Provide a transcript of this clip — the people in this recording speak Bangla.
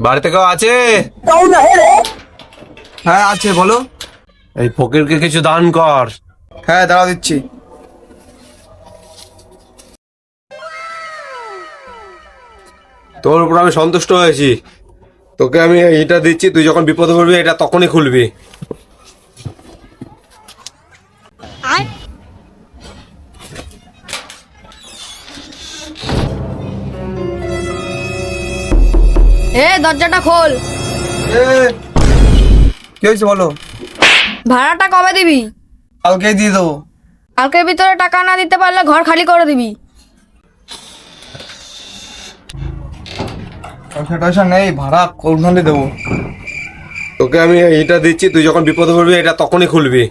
বাড়িতে কেউ আছে? হ্যাঁ আছে, বলো। এই ফকিরকে কিছু দান কর। হ্যাঁ দাঁড়াও, দিচ্ছি। তোর উপর আমি সন্তুষ্ট হয়েছি। তোকে আমি এইটা দিচ্ছি, তুই যখন বিপদে পড়বি এটা তখনই খুলবি। দরজাটা খোল। কি হয়েছে বলো? ভাড়াটা কবে দিবি? কালকেই দিয়ে দেবো। কালকের ভিতরে টাকা না দিতে পারলে ঘর খালি করে দিবি। পয়সা নেই, ভাড়া কোনখানে দেবো? তোকে আমি এইটা দিচ্ছি, তুই যখন বিপদে পড়বি এটা তখনই খুলবি।